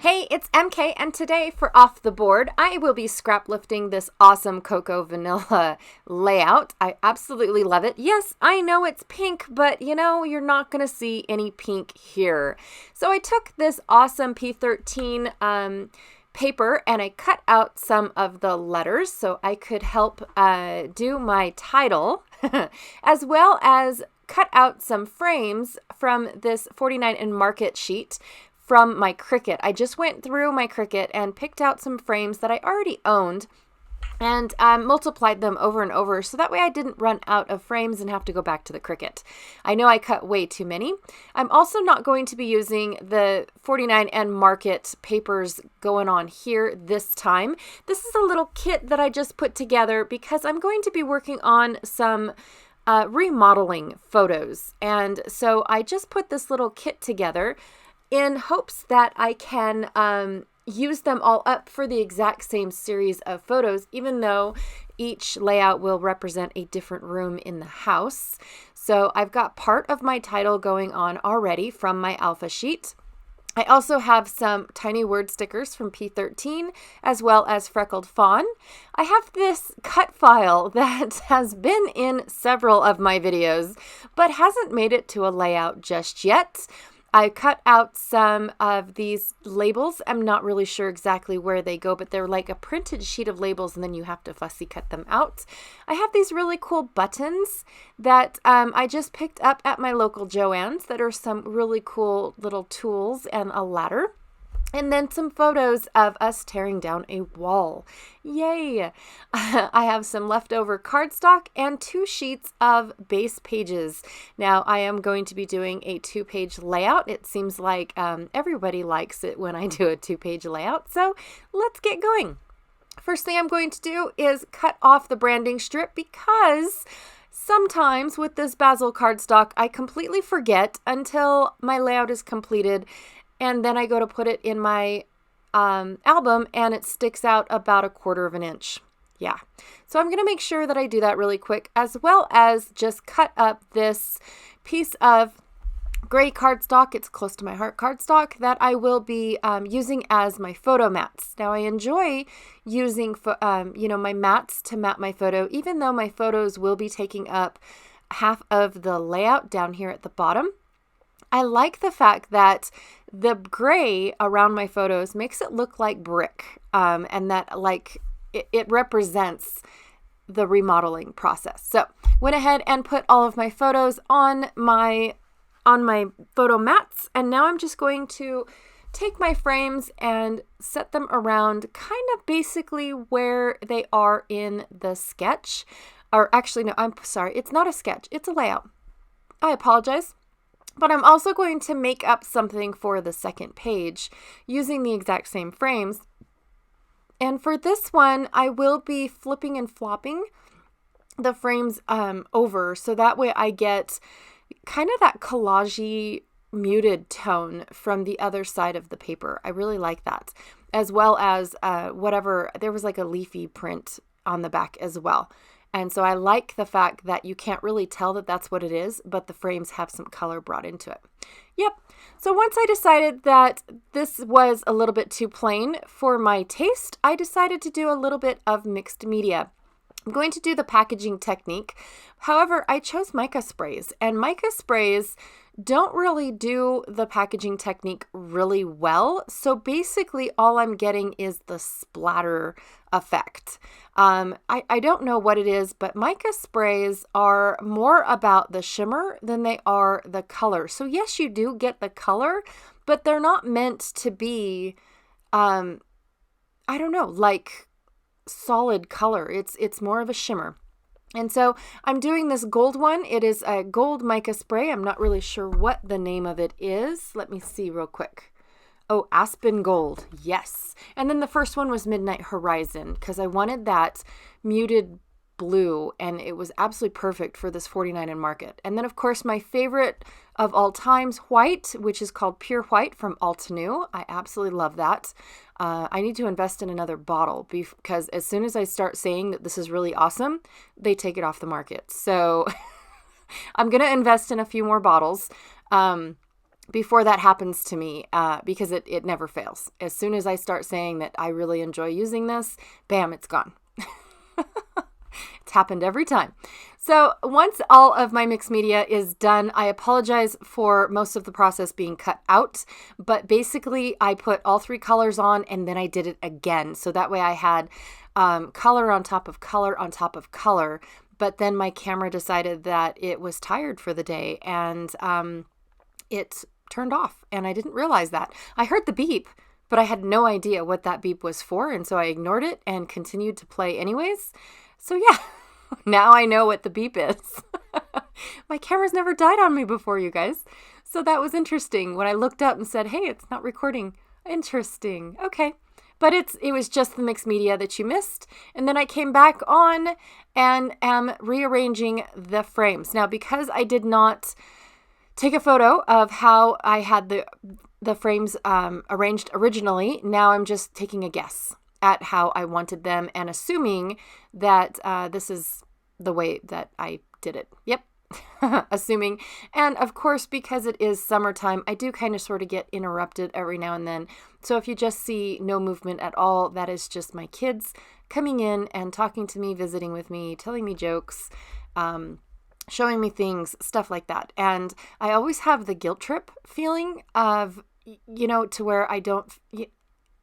Hey, it's MK, and today for Off the Board, I will be scrap lifting this awesome cocoa vanilla layout. I absolutely love it. Yes, I know it's pink, but you're not going to see any pink here. So I took this awesome P13 paper and I cut out some of the letters so I could help do my title, as well as cut out some frames from this 49 and Market sheet from my Cricut. I just went through my Cricut and picked out some frames that I already owned and multiplied them over and over so that way I didn't run out of frames and have to go back to the Cricut. I know I cut way too many. I'm also not going to be using the 49 and Market papers going on here this time. This is a little kit that I just put together because I'm going to be working on some remodeling photos. And so I just put this little kit together in hopes that I can use them all up for the exact same series of photos, even though each layout will represent a different room in the house. So I've got part of my title going on already from my alpha sheet. I also have some tiny word stickers from P13, as well as Freckled Fawn. I have this cut file that has been in several of my videos, but hasn't made it to a layout just yet. I cut out some of these labels. I'm not really sure exactly where they go, but they're like a printed sheet of labels and then you have to fussy cut them out. I have these really cool buttons that I just picked up at my local Joann's that are some really cool little tools and a ladder. And then some photos of us tearing down a wall. Yay! I have some leftover cardstock and 2 sheets of base pages. Now, I am going to be doing a 2-page layout. It seems like everybody likes it when I do a 2-page layout. So let's get going. First thing I'm going to do is cut off the branding strip because sometimes with this Basil cardstock, I completely forget until my layout is completed. And then I go to put it in my album and it sticks out about 1/4 inch. Yeah. So I'm going to make sure that I do that really quick, as well as just cut up this piece of gray cardstock. It's close to my heart cardstock that I will be using as my photo mats. Now I enjoy using, my mats to mat my photo, even though my photos will be taking up half of the layout down here at the bottom. I like the fact that the gray around my photos makes it look like brick, and that it represents the remodeling process. So went ahead and put all of my photos on my photo mats, and now I'm just going to take my frames and set them around kind of basically where they are in the sketch. Or actually, no, I'm sorry, it's not a sketch, it's a layout. I apologize. But I'm also going to make up something for the second page using the exact same frames. And for this one, I will be flipping and flopping the frames over so that way I get kind of that collage-y muted tone from the other side of the paper. I really like that. As well as there was like a leafy print on the back as well. And so I like the fact that you can't really tell that that's what it is, but the frames have some color brought into it. Yep. So once I decided that this was a little bit too plain for my taste, I decided to do a little bit of mixed media. I'm going to do the packaging technique. However, I chose mica sprays, and mica sprays don't really do the packaging technique really well. So basically all I'm getting is the splatter effect. I don't know what it is, but mica sprays are more about the shimmer than they are the color. So yes, you do get the color, but they're not meant to be, like solid color. It's more of a shimmer. And so I'm doing this gold one. It is a gold mica spray. I'm not really sure what the name of it is. Let me see real quick. Oh, Aspen Gold. Yes. And then the first one was Midnight Horizon because I wanted that muted blue, and it was absolutely perfect for this 49 and Market. And then, of course, my favorite of all times, white, which is called Pure White from Altenew. I absolutely love that. I need to invest in another bottle because as soon as I start saying that this is really awesome, they take it off the market. So I'm going to invest in a few more bottles. before that happens to me, because it never fails. As soon as I start saying that I really enjoy using this, bam, it's gone. It's happened every time. So once all of my mixed media is done, I apologize for most of the process being cut out, but basically I put all 3 colors on and then I did it again. So that way I had color on top of color on top of color, but then my camera decided that it was tired for the day and it turned off and I didn't realize that. I heard the beep, but I had no idea what that beep was for, and so I ignored it and continued to play anyways. So yeah, now I know what the beep is. My camera's never died on me before, you guys. So that was interesting when I looked up and said, hey, it's not recording. Interesting. Okay. But it was just the mixed media that you missed. And then I came back on and am rearranging the frames. Now, because I did not take a photo of how I had the frames arranged originally, now I'm just taking a guess at how I wanted them and assuming that this is the way that I did it. Yep. Assuming. And of course, because it is summertime, I do kind of sort of get interrupted every now and then. So if you just see no movement at all, that is just my kids coming in and talking to me, visiting with me, telling me jokes, showing me things, stuff like that. And I always have the guilt trip feeling of, to where I don't,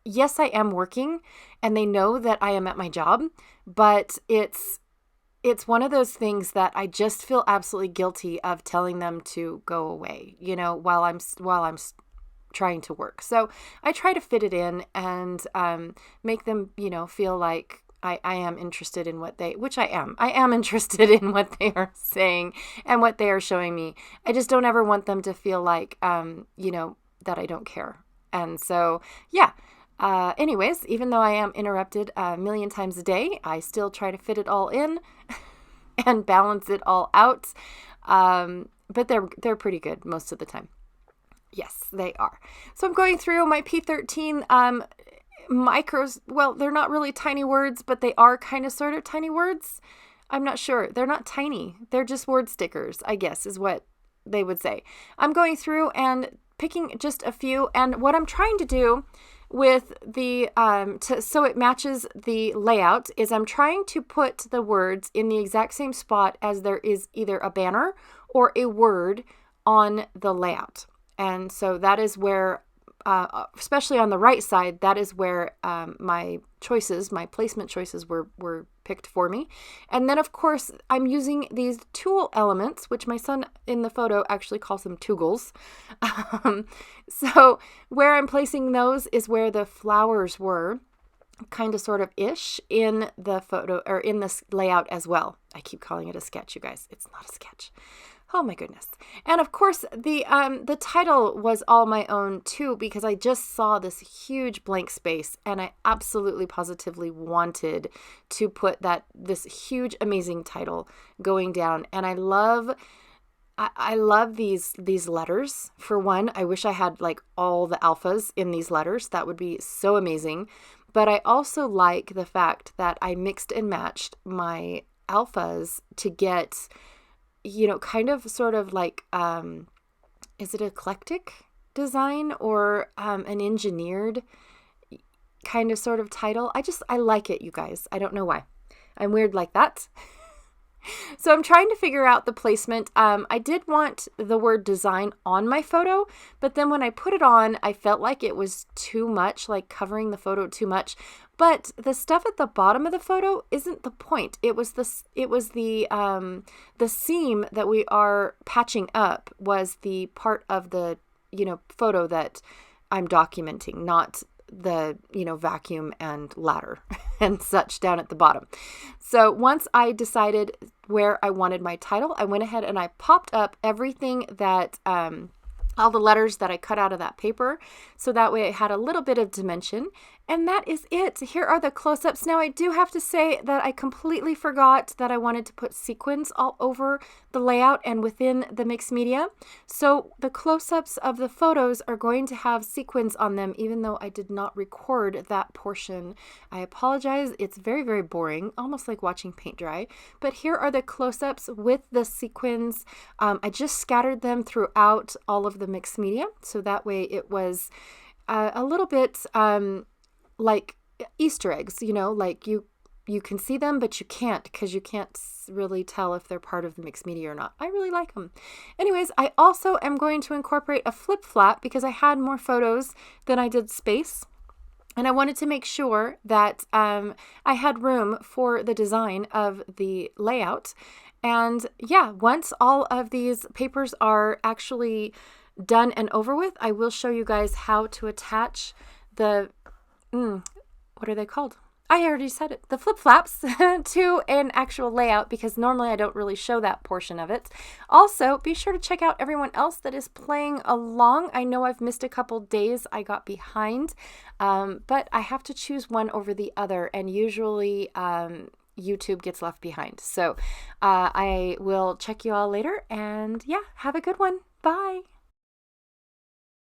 yes, I am working and they know that I am at my job, but it's one of those things that I just feel absolutely guilty of telling them to go away, while I'm trying to work. So I try to fit it in and make them, feel like I am interested in which I am. I am interested in what they are saying and what they are showing me. I just don't ever want them to feel like, that I don't care. And so, yeah. Anyways, even though I am interrupted a million times a day, I still try to fit it all in and balance it all out. But they're pretty good most of the time. Yes, they are. So I'm going through my P13 micros. Well, they're not really tiny words, but they are kind of sort of tiny words. I'm not sure. They're not tiny. They're just word stickers, I guess, is what they would say. I'm going through and picking just a few. And what I'm trying to do with the, so it matches the layout, is I'm trying to put the words in the exact same spot as there is either a banner or a word on the layout. And so that is where, especially on the right side, that is where my placement choices were picked for me. And then, of course, I'm using these tool elements, which my son in the photo actually calls them toogles. So where I'm placing those is where the flowers were, kind of sort of ish in the photo or in this layout as well. I keep calling it a sketch, you guys. It's not a sketch. Oh my goodness. And of course the title was all my own too, because I just saw this huge blank space and I absolutely positively wanted to put this huge amazing title going down. And I love these letters. For one, I wish I had like all the alphas in these letters. That would be so amazing. But I also like the fact that I mixed and matched my alphas to get, kind of sort of like, is it eclectic design or an engineered kind of sort of title? I like it, you guys. I don't know why. I'm weird like that. So I'm trying to figure out the placement. I did want the word design on my photo, but then when I put it on, I felt like it was too much, like covering the photo too much. But the stuff at the bottom of the photo isn't the point. It was the seam that we are patching up was the part of the, photo that I'm documenting, not the, vacuum and ladder and such down at the bottom. So once I decided where I wanted my title, I went ahead and I popped up everything that, all the letters that I cut out of that paper. So that way it had a little bit of dimension. And that is it. Here are the close-ups. Now, I do have to say that I completely forgot that I wanted to put sequins all over the layout and within the mixed media. So the close-ups of the photos are going to have sequins on them, even though I did not record that portion. I apologize. It's very, very boring, almost like watching paint dry. But here are the close-ups with the sequins. I just scattered them throughout all of the mixed media, so that way it was a little bit like Easter eggs, like you can see them, but you can't, because you can't really tell if they're part of the mixed media or not. I really like them. Anyways, I also am going to incorporate a flip flap because I had more photos than I did space. And I wanted to make sure that I had room for the design of the layout. And yeah, once all of these papers are actually done and over with, I will show you guys how to attach the what are they called? I already said it. The flip flaps to an actual layout, because normally I don't really show that portion of it. Also, be sure to check out everyone else that is playing along. I know I've missed a couple days. I got behind, but I have to choose one over the other, and usually YouTube gets left behind. So I will check you all later, and yeah, have a good one. Bye.